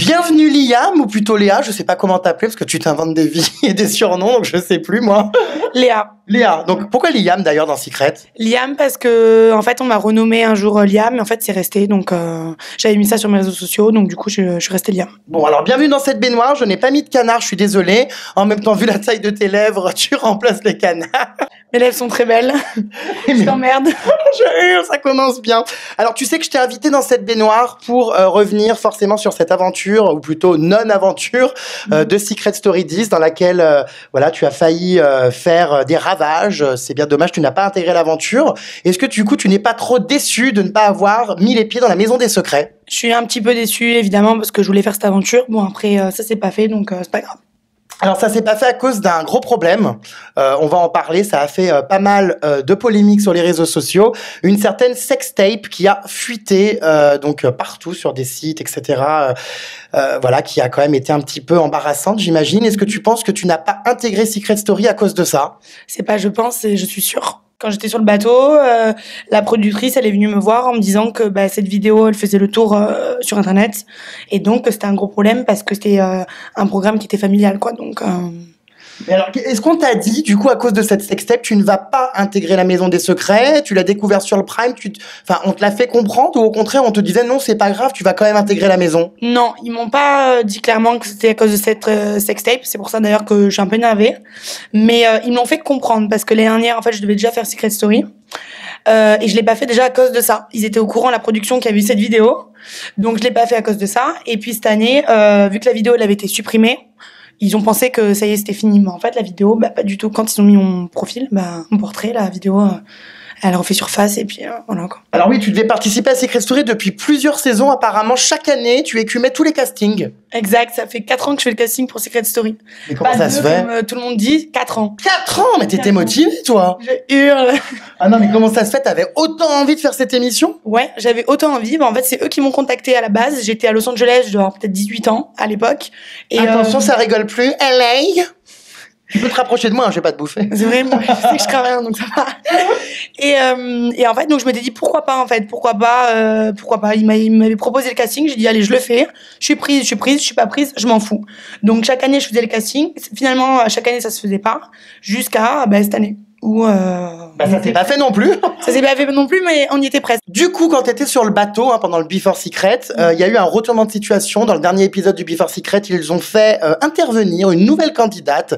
Bienvenue Liam, ou plutôt Léa, je sais pas comment t'appeler parce que tu t'inventes des vies et des surnoms, donc je sais plus moi. Léa. Léa, donc pourquoi Liam d'ailleurs dans Secret? Liam parce que en fait on m'a renommé un jour Liam, mais en fait c'est resté, donc j'avais mis ça sur mes réseaux sociaux, donc du coup je suis restée Liam. Bon alors bienvenue dans cette baignoire, je n'ai pas mis de canard, je suis désolée. En même temps vu la taille de tes lèvres, tu remplaces les canards. Mes lèvres sont très belles. Je t'emmerde. Ça commence bien. Alors tu sais que je t'ai invité dans cette baignoire pour revenir forcément sur cette aventure, ou plutôt non-aventure, de Secret Story 10, dans laquelle voilà, tu as failli faire des ravages. C'est bien dommage, tu n'as pas intégré l'aventure. Est-ce que du coup tu n'es pas trop déçu de ne pas avoir mis les pieds dans la maison des secrets? Je suis un petit peu déçue évidemment parce que je voulais faire cette aventure. Bon après ça c'est pas fait, donc c'est pas grave. Alors ça s'est pas fait à cause d'un gros problème, on va en parler, ça a fait pas mal de polémiques sur les réseaux sociaux, une certaine sextape qui a fuité donc partout sur des sites, etc. Voilà, qui a quand même été un petit peu embarrassante, j'imagine. Est-ce que tu penses que tu n'as pas intégré Secret Story à cause de ça? C'est pas je pense, c'est je suis sûre. Quand j'étais sur le bateau, la productrice, elle est venue me voir en me disant que cette vidéo, elle faisait le tour sur Internet. Et donc, c'était un gros problème parce que c'était un programme qui était familial, quoi. Donc, Mais alors, est-ce qu'on t'a dit, du coup, à cause de cette sextape, tu ne vas pas intégrer la maison des secrets, tu l'as découvert sur le Prime, enfin, on te l'a fait comprendre, ou au contraire, on te disait non, c'est pas grave, tu vas quand même intégrer la maison? Non, ils m'ont pas dit clairement que c'était à cause de cette sextape. C'est pour ça d'ailleurs que je suis un peu énervée. Mais ils me l'ont fait comprendre parce que l'année dernière, en fait, je devais déjà faire Secret Story. Et je l'ai pas fait déjà à cause de ça. Ils étaient au courant, la production, qui a vu cette vidéo. Donc, je l'ai pas fait à cause de ça. Et puis, cette année, vu que la vidéo, elle avait été supprimée, ils ont pensé que ça y est, c'était fini. Mais en fait, la vidéo, pas du tout. Quand ils ont mis mon profil, mon portrait, la vidéo, elle refait surface et puis voilà quoi. Alors oui, tu devais participer à Secret Story depuis plusieurs saisons. Apparemment, chaque année, tu écumais tous les castings. Exact, ça fait 4 ans que je fais le casting pour Secret Story. Mais comment ça se fait? Comme tout le monde dit, 4 ans. 4 ans? Mais t'étais motivée, toi? Je hurle. Ah non, mais comment ça se fait? T'avais autant envie de faire cette émission? Ouais, j'avais autant envie. En fait, c'est eux qui m'ont contacté à la base. J'étais à Los Angeles, je devais avoir peut-être 18 ans à l'époque. Et attention, ça rigole plus. LA? Tu peux te rapprocher de moi, je vais pas te bouffer. C'est vrai, moi, je sais que je travaille, donc ça va. Et en fait, donc je m'étais dit pourquoi pas, en fait, pourquoi pas. Il m'avait proposé le casting, j'ai dit allez, je le fais. Je suis prise, je suis pas prise, je m'en fous. Donc chaque année, je faisais le casting. Finalement, chaque année, ça se faisait pas, jusqu'à cette année. Où ça s'est pas fait non plus. Ça s'est pas fait non plus, mais on y était presque. Du coup, quand t'étais sur le bateau, pendant le Before Secret, il y a eu un retournement de situation. Dans le dernier épisode du Before Secret, ils ont fait intervenir une nouvelle candidate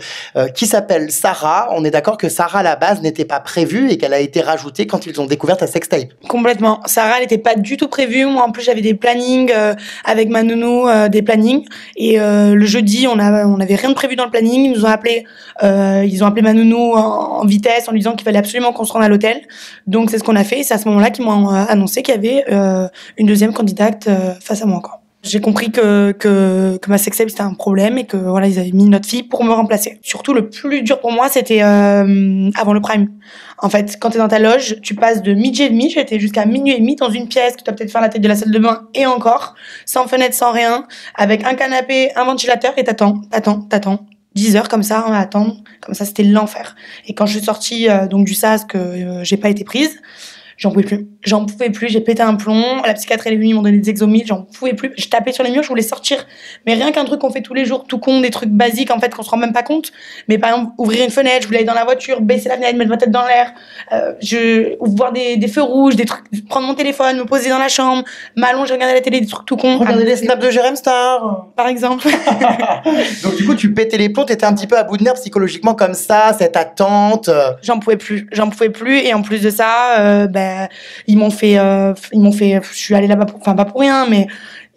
qui s'appelle Sarah. On est d'accord que Sarah, à la base, n'était pas prévue et qu'elle a été rajoutée quand ils ont découvert ta sextape. Complètement. Sarah, elle n'était pas du tout prévue. Moi, en plus, j'avais des plannings avec ma nounou, des plannings. Et le jeudi, on avait rien de prévu dans le planning. Ils nous ont appelé. Ils ont appelé ma nounou en vitesse en lui disant qu'il fallait absolument qu'on se rende à l'hôtel. Donc c'est ce qu'on a fait. Et c'est à ce moment-là qu'ils m'ont annoncé qu'il y avait une deuxième candidate face à moi, quoi. J'ai compris que ma sextape c'était un problème et que voilà, ils avaient mis notre fille pour me remplacer. Surtout le plus dur pour moi, c'était avant le Prime. En fait, quand t'es dans ta loge, tu passes de midi et demi, j'étais jusqu'à minuit et demi dans une pièce que tu vas peut-être faire la tête de la salle de bain et encore, sans fenêtre, sans rien, avec un canapé, un ventilateur et t'attends. 10 heures comme ça, à attendre. Comme ça, c'était l'enfer. Et quand je suis sortie donc du SAS, que j'ai pas été prise, j'en pouvais plus, j'ai pété un plomb, la psychiatre elle est venue, ils m'ont donné des exomil, j'en pouvais plus, je tapais sur les murs, je voulais sortir. Mais rien qu'un truc qu'on fait tous les jours, tout con, des trucs basiques en fait qu'on se rend même pas compte. Mais par exemple, ouvrir une fenêtre, je voulais aller dans la voiture, baisser la fenêtre, mettre ma tête dans l'air, voir des feux rouges, des trucs, prendre mon téléphone, me poser dans la chambre, m'allonger, regarder la télé, des trucs tout con. Regarder les snaps de Jérém Star. Par exemple. Donc du coup, tu pétais les plombs, t'étais un petit peu à bout de nerfs psychologiquement comme ça, cette attente. J'en pouvais plus. Et en plus de ça, ils m'ont fait, je suis allée là-bas pas pour rien, mais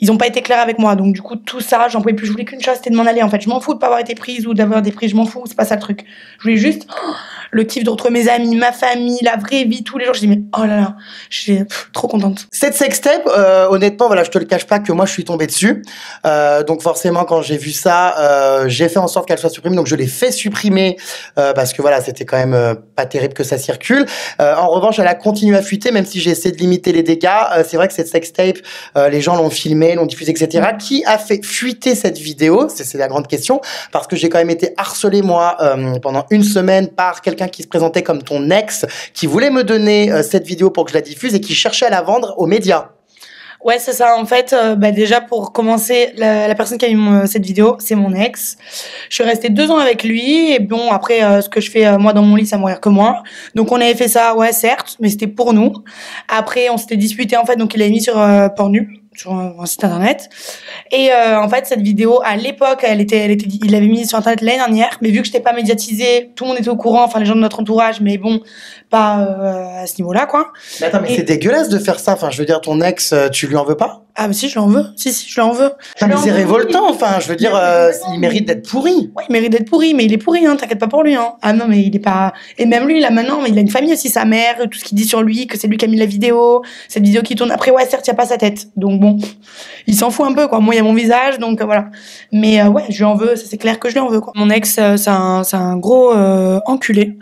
ils ont pas été clairs avec moi. Donc, du coup, tout ça, j'en pouvais plus. Je voulais qu'une chose, c'était de m'en aller. En fait, je m'en fous de pas avoir été prise ou d'avoir été prise. Je m'en fous. C'est pas ça le truc. Je voulais juste le kiff de retrouver mes amis, ma famille, la vraie vie, tous les jours. Je dis, mais oh là là, je suis trop contente. Cette sextape, honnêtement, voilà, je te le cache pas que moi, je suis tombée dessus. Donc, forcément, quand j'ai vu ça, j'ai fait en sorte qu'elle soit supprimée. Donc, je l'ai fait supprimer parce que voilà, c'était quand même pas terrible que ça circule. En revanche, elle a continué à fuiter, même si j'ai essayé de limiter les dégâts. C'est vrai que cette sextape, les gens l'ont filmée, l'ont diffusée, etc. Qui a fait fuiter cette vidéo? C'est la grande question, parce que j'ai quand même été harcelé, moi, pendant une semaine par quelqu'un qui se présentait comme ton ex, qui voulait me donner cette vidéo pour que je la diffuse et qui cherchait à la vendre aux médias. Ouais, c'est ça. En fait, déjà pour commencer, la personne qui a mis cette vidéo, c'est mon ex. Je suis restée 2 ans avec lui et bon après ce que je fais moi dans mon lit, ça me regarde que moi. Donc on avait fait ça, ouais certes, mais c'était pour nous. Après on s'était disputé en fait, donc il l'a mis sur Pornhub, sur un site internet. Et en fait cette vidéo à l'époque, il l'avait mise sur internet l'année dernière, mais vu que j'étais pas médiatisée, tout le monde était au courant, enfin les gens de notre entourage, mais bon, pas à ce niveau-là quoi. Mais attends, mais c'est dégueulasse de faire ça. Enfin, je veux dire, ton ex, tu lui en veux pas? Ah mais si, je l'en veux. Si, je l'en veux. Mais c'est révoltant, enfin, je veux dire, il mérite d'être pourri. Ouais, il mérite d'être pourri, mais il est pourri, hein, t'inquiète pas pour lui, hein. Ah non, mais il est pas... Et même lui, là, maintenant, il a une famille aussi, sa mère, tout ce qu'il dit sur lui, que c'est lui qui a mis la vidéo, cette vidéo qui tourne. Après, ouais, certes, il y a pas sa tête. Donc bon, il s'en fout un peu, quoi. Moi, il y a mon visage, donc voilà. Mais ouais, je lui en veux, ça c'est clair que je lui en veux, quoi. Mon ex, c'est un gros enculé.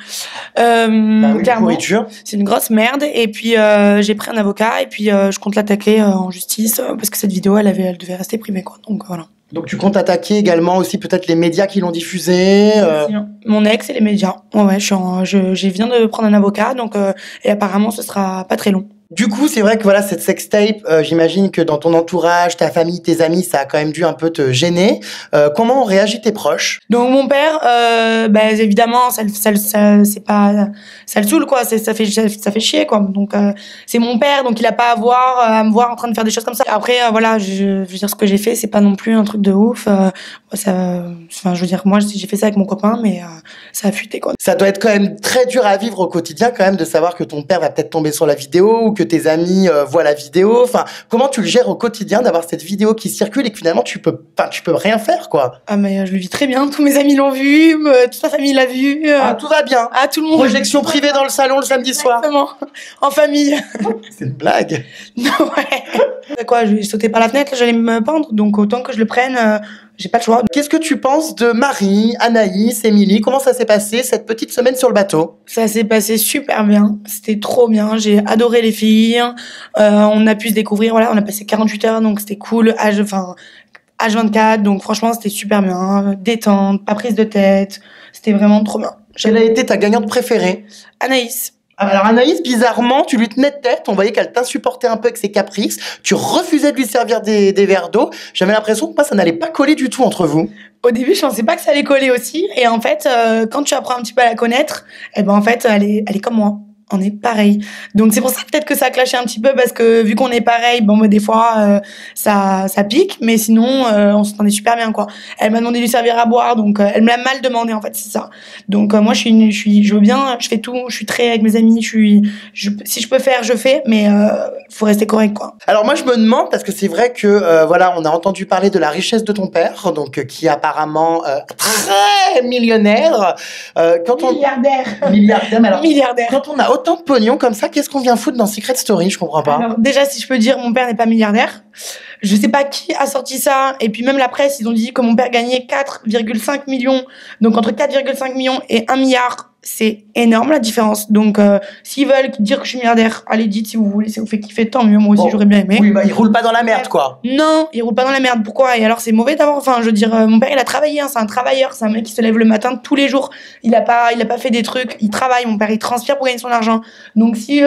Oui, Clairement, pourriture. c'est une grosse merde. Et puis, j'ai pris un avocat, et puis je compte l'attaquer en justice, parce que cette vidéo, elle devait rester privée, quoi. Donc voilà. Donc tu comptes attaquer également aussi peut-être les médias qui l'ont diffusé. Mon ex et les médias. Ouais, je viens de prendre un avocat, donc et apparemment ce sera pas très long. Du coup, c'est vrai que voilà, cette sextape, j'imagine que dans ton entourage, ta famille, tes amis, ça a quand même dû un peu te gêner. Comment ont réagi tes proches? Donc mon père, évidemment, ça c'est pas, ça le saoule quoi, ça fait chier quoi. Donc c'est mon père, donc il a pas à me voir en train de faire des choses comme ça. Après voilà, je veux dire ce que j'ai fait, c'est pas non plus un truc de ouf. Enfin je veux dire moi j'ai fait ça avec mon copain, mais ça a fuité quoi. Ça doit être quand même très dur à vivre au quotidien quand même de savoir que ton père va peut-être tomber sur la vidéo ou que tes amis voient la vidéo. Enfin, comment tu le gères au quotidien d'avoir cette vidéo qui circule et que finalement tu peux rien faire quoi? Ah mais je le vis très bien. Tous mes amis l'ont vu, toute ma famille l'a vu. Tout va bien. Ah tout le monde. Projection privée dans le salon le samedi soir. Exactement. En famille. C'est une blague. Non ouais. Quoi, je vais sauter par la fenêtre, j'allais me pendre, donc autant que je le prenne. J'ai pas le choix. Qu'est-ce que tu penses de Marie, Anaïs, Émilie? Comment ça s'est passé cette petite semaine sur le bateau? Ça s'est passé super bien. C'était trop bien. J'ai adoré les filles. On a pu se découvrir. Voilà, on a passé 48 heures, donc c'était cool. H24, donc franchement, c'était super bien. Détente, pas prise de tête. C'était vraiment trop bien. Quelle a été ta gagnante préférée? Anaïs. Alors Anaïs, bizarrement, tu lui tenais tête, on voyait qu'elle t'insupportait un peu avec ses caprices, tu refusais de lui servir des verres d'eau. J'avais l'impression que moi, ça n'allait pas coller du tout entre vous. Au début, je pensais pas que ça allait coller aussi. Et en fait, quand tu apprends un petit peu à la connaître, en fait, elle est comme moi. On est pareil. Donc c'est pour ça peut-être que ça a clashé un petit peu parce que vu qu'on est pareil, des fois ça pique, mais sinon on s'entendait super bien quoi. Elle m'a demandé de lui servir à boire, donc elle me l'a mal demandé en fait, c'est ça. Donc moi je veux bien, je fais tout, je suis très avec mes amis, si je peux faire, je fais, mais faut rester correct quoi. Alors moi je me demande parce que c'est vrai que voilà, on a entendu parler de la richesse de ton père, donc qui est apparemment très millionnaire. Milliardaire. Alors, Milliardaire. quand on a autant de pognon comme ça, qu'est-ce qu'on vient foutre dans Secret Story? Je comprends pas. Alors, déjà, si je peux dire, mon père n'est pas milliardaire. Je sais pas qui a sorti ça. Et puis même la presse, ils ont dit que mon père gagnait 4,5 millions. Donc entre 4,5 millions et 1 milliard, c'est énorme la différence. Donc s'ils veulent dire que je suis milliardaire, allez dites si vous voulez, ça vous fait kiffer, tant mieux. Moi aussi j'aurais bien aimé. Oui, il roule pas dans la merde quoi. Non, il roule pas dans la merde. Pourquoi? Et alors c'est mauvais d'avoir. Enfin, je veux dire, mon père il a travaillé. Hein, c'est un travailleur. C'est un mec qui se lève le matin tous les jours. Il a pas fait des trucs. Il travaille. Mon père il transpire pour gagner son argent. Donc si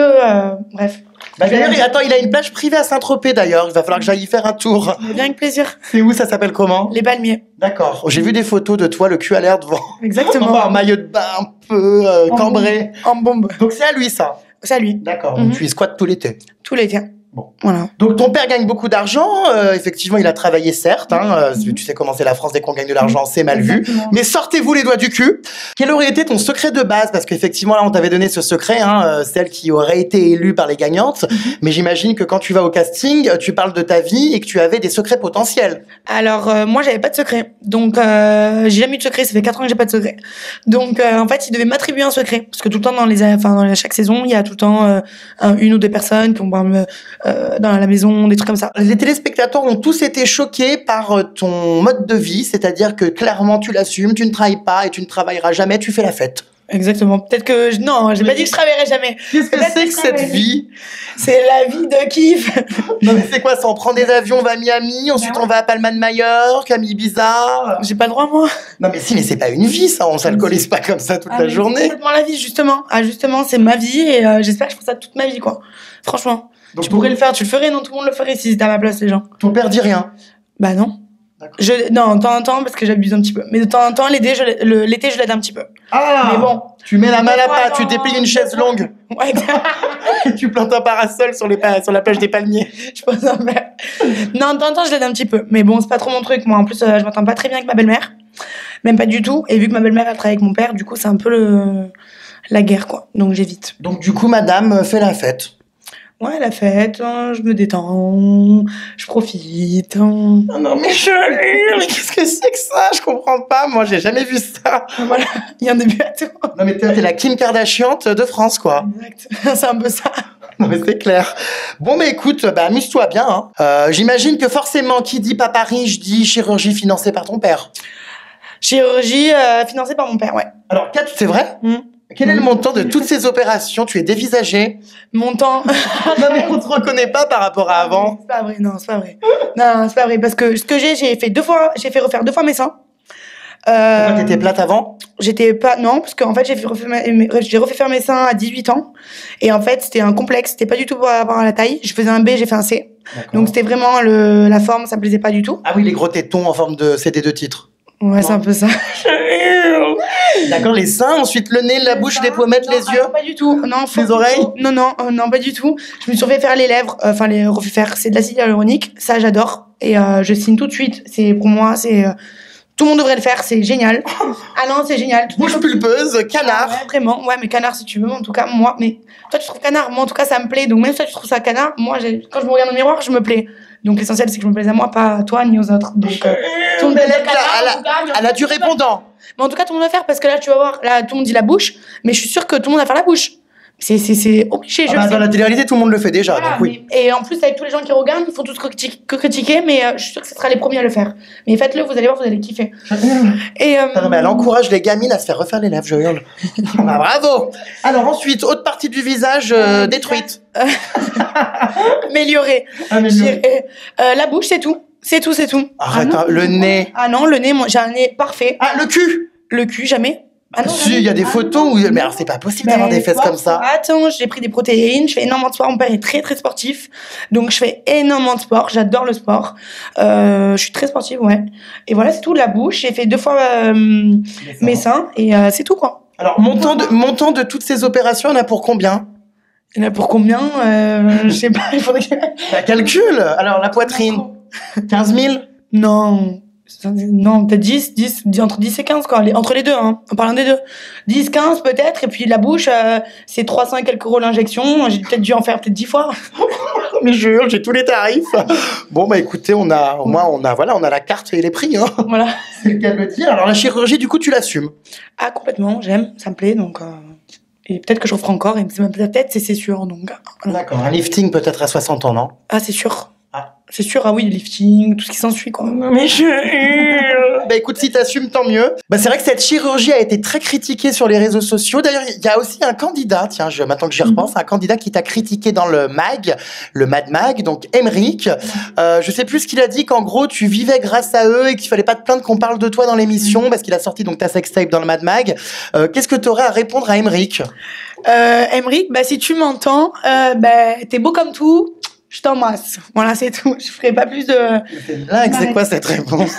bref. Attends, il a une plage privée à Saint-Tropez d'ailleurs. Il va falloir que j'aille y faire un tour. Bien avec plaisir. C'est où? Ça s'appelle comment? Les Palmiers. D'accord. J'ai vu des photos de toi, le cul à l'air devant. Exactement. En maillot de bain un peu cambré. En bombe. Donc c'est à lui ça. C'est à lui. D'accord. Donc tu y squattes tout l'été. Tout l'été. Bon. Voilà. Donc ton père gagne beaucoup d'argent. Effectivement, il a travaillé certes. Tu sais comment c'est la France dès qu'on gagne de l'argent, c'est mal vu. Mais sortez-vous les doigts du cul. Quel aurait été ton secret de base? Parce qu'effectivement là, on t'avait donné ce secret, celle qui aurait été élue par les gagnantes. Mais j'imagine que quand tu vas au casting, tu parles de ta vie et que tu avais des secrets potentiels. Alors moi, j'avais pas de secret. Donc j'ai jamais eu de secret. Ça fait 4 ans que j'ai pas de secret. Donc en fait, ils devaient m'attribuer un secret parce que tout le temps dans chaque saison, il y a tout le temps une ou deux personnes qui vont dans la maison, des trucs comme ça. Les téléspectateurs ont tous été choqués par ton mode de vie, c'est-à-dire que clairement tu l'assumes, tu ne travailles pas et tu ne travailleras jamais, tu fais la fête. Exactement. Peut-être que non, j'ai pas dit que je travaillerais jamais. Qu'est-ce que c'est que cette vie? C'est la vie de kiff. Non mais c'est quoi ça? On prend des avions, on va à Miami, ensuite on va à Palma de Mallorca, Ibiza. J'ai pas le droit moi. Non mais si, mais c'est pas une vie ça, on s'alcoolise pas comme ça toute la journée. C'est complètement la vie justement. Ah justement, c'est ma vie et j'espère que je ferai ça toute ma vie quoi. Franchement. Donc tu pourrais le faire, tu le ferais, non, tout le monde le ferait si c'était à ma place les gens. Ton père dit rien? Bah non. Non, de temps en temps, parce que j'abuse un petit peu. Mais de temps en temps, l'été, je l'aide un petit peu. Ah! Mais bon. Tu mets la main à la pâte, tu déplies une chaise longue. Ouais, et tu plantes un parasol sur la plage des palmiers. Je pense en faire. Non, de temps en temps, je l'aide un petit peu. Mais bon, c'est pas trop mon truc. Moi, en plus, je m'entends pas très bien avec ma belle-mère. Même pas du tout. Et vu que ma belle-mère, elle travaille avec mon père, du coup, c'est un peu la guerre, quoi. Donc, j'évite. Donc, du coup, madame fait la fête. Ouais, la fête, hein, je me détends, je profite. Hein. Oh non, mais mais qu'est-ce que c'est que ça? Je comprends pas, moi, j'ai jamais vu ça. Voilà, il y a un début à tout. Non, mais t'es la Kim Kardashian de France, quoi. Exact, c'est un peu ça. Non, mais c'est clair. Bon, mais écoute, amuse-toi bien, hein. J'imagine que forcément, qui dit papa riche dit chirurgie financée par ton père. Chirurgie financée par mon père, ouais. Alors, c'est vrai? Quel est le montant de toutes ces opérations? Tu es dévisagée. Montant. Non, mais on te reconnaît pas par rapport à avant. C'est pas vrai, non, c'est pas vrai. Non, c'est pas vrai, parce que ce que j'ai fait refaire 2 fois mes seins. T'étais plate avant? J'étais pas, non, parce qu'en fait, j'ai refait faire mes seins à 18 ans. Et en fait, c'était un complexe, c'était pas du tout par rapport à la taille. Je faisais un B, j'ai fait un C. Donc c'était vraiment la forme, ça me plaisait pas du tout. Ah oui, les gros tétons en forme de CD de titre. Ouais, c'est un peu ça. D'accord, les seins, ensuite le nez, la bouche, les pommettes, les yeux. Non, pas du tout. Non, les oreilles. Non, pas du tout. Je me suis refait faire les lèvres, enfin les refait faire. C'est de l'acide hyaluronique, ça j'adore et je signe tout de suite. C'est pour moi, c'est tout le monde devrait le faire, c'est génial. Ah non, c'est génial. Bouche pulpeuse, canard. Ah ouais, vraiment, ouais, mais canard si tu veux. En tout cas, moi, mais toi tu trouves canard, moi en tout cas ça me plaît. Donc même si toi tu trouves ça canard, moi quand je me regarde au miroir, je me plais. Donc l'essentiel c'est que je me plaise à moi, pas à toi ni aux autres. Donc tout le monde elle a du répondant. Mais en tout cas, tout le monde va faire parce que là, tu vas voir, là, tout le monde dit la bouche, mais je suis sûre que tout le monde va faire la bouche. C'est obligé. Dans la télé-réalité, tout le monde le fait déjà. Voilà, donc oui. Et en plus, avec tous les gens qui regardent, ils font tous critiquer, mais je suis sûre que ce sera les premiers à le faire. Mais faites-le, vous allez voir, vous allez kiffer. Et non, mais elle encourage les gamines à se faire refaire les lèvres, je hurle. Bravo. Alors ensuite, autre partie du visage détruite. Améliorée. La bouche, c'est tout. C'est tout. Arrête, le nez. Ah non, le nez, moi, j'ai un nez parfait. Ah, le cul. Le cul, jamais. Ah non, si, il y a des photos où... Mais alors, c'est pas possible d'avoir des fesses comme ça. Attends, j'ai pris des protéines, je fais énormément de sport. Mon père est très, très sportif. Donc, je fais énormément de sport. J'adore le sport. Je suis très sportive, ouais. Et voilà, c'est tout. La bouche, j'ai fait 2 fois mes seins. Et c'est tout, quoi. Alors, montant de toutes ces opérations, il y en a pour combien? Il y en a pour combien? Je sais pas, il faudrait que... Calcule. Alors, la poitrine. 15 000? Non. Non, peut-être 10, entre 10 et 15, quoi. Entre les deux, hein. En parlant des deux. 10, 15, peut-être. Et puis, la bouche, c'est 300 et quelques euros l'injection. J'ai peut-être dû en faire 10 fois. Mais jure, j'ai tous les tarifs. Bon, bah, écoutez, on a la carte et les prix, hein. Voilà. C'est le cas de le dire. Alors, la chirurgie, du coup, tu l'assumes? Ah, complètement. J'aime. Ça me plaît, donc, et peut-être que je referai encore. Et peut-être, c'est sûr, donc. Voilà. D'accord. Un lifting, peut-être à 60 ans, non? Ah, c'est sûr. Ah. C'est sûr, ah oui, le lifting, tout ce qui s'ensuit, quoi. Mais bah écoute, si t'assumes, tant mieux. Bah c'est vrai que cette chirurgie a été très critiquée sur les réseaux sociaux. D'ailleurs, il y a aussi un candidat, tiens, maintenant que j'y repense, un candidat qui t'a critiqué dans le Mad Mag, donc Emeric. Je sais plus ce qu'il a dit, qu'en gros, tu vivais grâce à eux et qu'il fallait pas te plaindre qu'on parle de toi dans l'émission, parce qu'il a sorti donc ta sextape dans le Mad Mag. Qu'est-ce que t'aurais à répondre à Emeric? Emeric, bah si tu m'entends, t'es beau comme tout. Je t'embrasse. Voilà, c'est tout. Je ferai pas plus de... C'est dingue, c'est quoi cette réponse?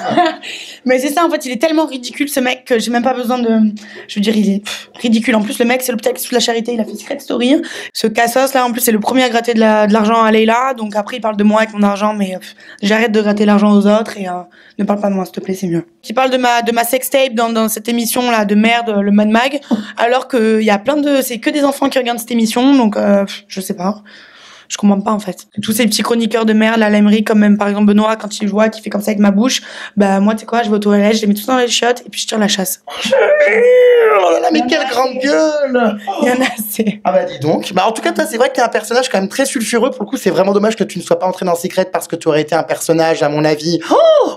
Mais c'est ça, en fait, il est tellement ridicule, ce mec, que j'ai même pas besoin de... Je veux dire, il est ridicule. En plus, le mec, c'est l'hôpital qui sous la charité, il a fait Secret Story. Ce Cassos, là, en plus, c'est le premier à gratter de l'argent à Leïla. Donc après, il parle de moi avec mon argent, mais j'arrête de gratter l'argent aux autres et ne parle pas de moi, s'il te plaît, c'est mieux. Tu parles de ma sextape dans cette émission-là de merde, le Mad Mag, alors que il y a c'est que des enfants qui regardent cette émission, donc je sais pas. Je comprends pas, en fait. Tous ces petits chroniqueurs de merde, la lamerie, comme même, par exemple, Benoît, quand il voit, qui fait comme ça avec ma bouche, bah, moi, tu sais quoi, je vais aux toilettes, je les mets tout dans les chiottes, et puis je tire la chasse. Oh là là, mais quelle grande gueule! Il y en a assez. Ah bah dis donc. Bah en tout cas, toi, c'est vrai que t'es un personnage quand même très sulfureux. Pour le coup, c'est vraiment dommage que tu ne sois pas entré dans Secret parce que tu aurais été un personnage, à mon avis,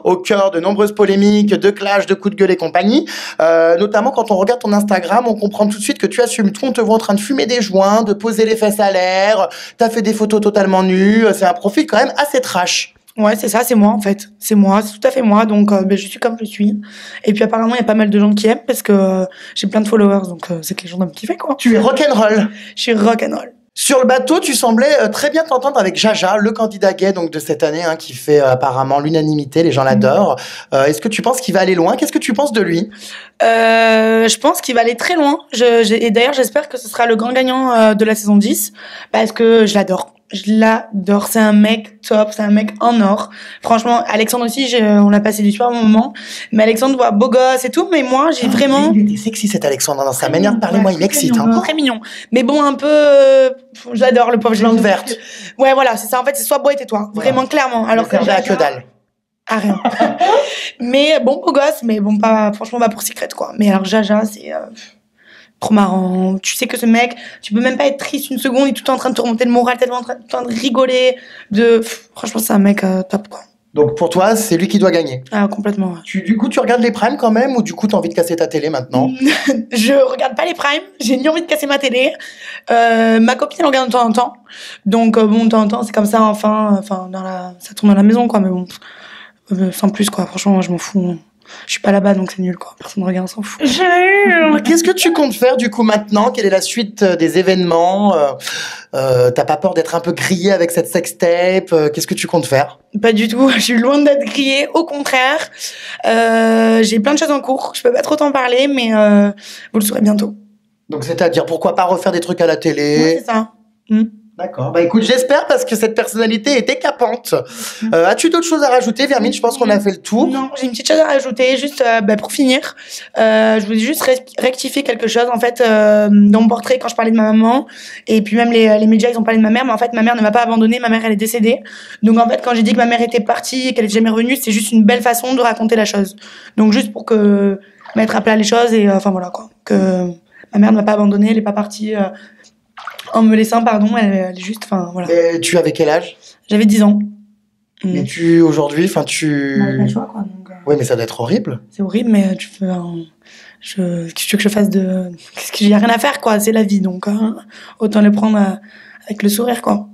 au cœur de nombreuses polémiques, de clashs, de coups de gueule et compagnie. Notamment quand on regarde ton Instagram, on comprend tout de suite que tu assumes tout. On te voit en train de fumer des joints, de poser les fesses à l'air. T'as fait des photos totalement nues. C'est un profil quand même assez trash. Ouais, c'est ça, c'est moi, en fait. C'est moi, c'est tout à fait moi, donc ben, je suis comme je suis. Et puis apparemment, il y a pas mal de gens qui aiment, parce que j'ai plein de followers, donc c'est que les gens doivent me kiffer, quoi. Tu es rock'n'roll. Je suis rock'n'roll. Sur le bateau, tu semblais très bien t'entendre avec Jaja, le candidat gay donc de cette année, hein, qui fait apparemment l'unanimité, les gens l'adorent. Est-ce que tu penses qu'il va aller loin? Qu'est-ce que tu penses de lui? Je pense qu'il va aller très loin. Et d'ailleurs, j'espère que ce sera le grand gagnant de la saison 10, parce que je l'adore. Je l'adore. C'est un mec top, c'est un mec en or. Franchement, Alexandre aussi, on a passé du super bon moment. Mais Alexandre, voit beau gosse et tout, mais moi, j'ai vraiment... Il était sexy cet Alexandre, dans sa manière de parler, moi, il m'excite. Hein. Très mignon. Mais bon, un peu... j'adore le pauvre. Plante verte. Ouais, voilà, c'est ça. En fait, c'est soit beau et tais-toi. Voilà. Vraiment, clairement. Alors que Jaja, que dalle. Ah, rien. Mais bon, beau gosse, mais bon, pas, franchement, pas pour Secret, quoi. Mais alors, Jaja, c'est... trop marrant. Tu sais que ce mec, tu peux même pas être triste une seconde, il est tout le temps en train de te remonter le moral, tellement tout le temps de rigoler, franchement, c'est un mec top, quoi. Donc pour toi, c'est lui qui doit gagner. Ah, complètement. Ouais. Du coup, tu regardes les primes quand même, ou du coup, t'as envie de casser ta télé maintenant? Je regarde pas les primes, j'ai ni envie de casser ma télé. Ma copine, elle regarde de temps en temps. Donc bon, de temps en temps, c'est comme ça, enfin, ça tourne dans la maison, quoi, mais bon, sans plus, quoi. Franchement, moi, je m'en fous. Je suis pas là-bas, donc c'est nul, quoi. Personne ne regarde, on s'en fout. Qu'est-ce que tu comptes faire, du coup, maintenant? Quelle est la suite des événements? T'as pas peur d'être un peu grillé avec cette sextape? Qu'est-ce que tu comptes faire? Pas du tout. Je suis loin d'être grillée. Au contraire. J'ai plein de choses en cours. Je peux pas trop t'en parler, mais vous le saurez bientôt. Donc, c'est-à-dire, pourquoi pas refaire des trucs à la télé? Oui, c'est ça. D'accord. Bah écoute, j'espère parce que cette personnalité est décapante. As-tu d'autres choses à rajouter, Vermine? Je pense qu'on a fait le tour. Non, j'ai une petite chose à rajouter, juste pour finir. Je voulais juste rectifier quelque chose. En fait, dans mon portrait, quand je parlais de ma maman, et puis même les médias, ils ont parlé de ma mère, mais en fait, ma mère ne m'a pas abandonnée. Ma mère, elle est décédée. Donc en fait, quand j'ai dit que ma mère était partie et qu'elle est jamais revenue, c'est juste une belle façon de raconter la chose. Donc juste pour que mettre à plat les choses et enfin voilà quoi, que ma mère ne m'a pas abandonnée, elle est pas partie. En me laissant, pardon, elle est juste, enfin, voilà. Et tu avais quel âge? J'avais 10 ans. Et tu, aujourd'hui, enfin, tu... Bah, pas le choix, quoi, donc, oui, mais ça doit être horrible. C'est horrible, mais tu peux, qu'est-ce que tu veux que je fasse de... Qu'est-ce que j'ai rien à faire, quoi, c'est la vie, donc, autant le prendre avec le sourire, quoi.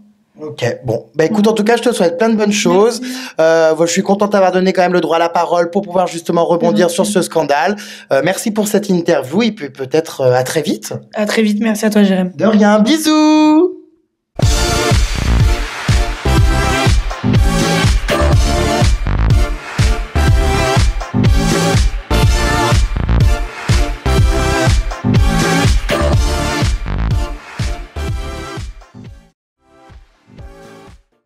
Ok, bon. Bah écoute, en tout cas, je te souhaite plein de bonnes choses. Je suis contente d'avoir donné quand même le droit à la parole pour pouvoir justement rebondir sur ce scandale. Merci pour cette interview et puis peut-être à très vite. À très vite, merci à toi, Jérém. De rien, bisous!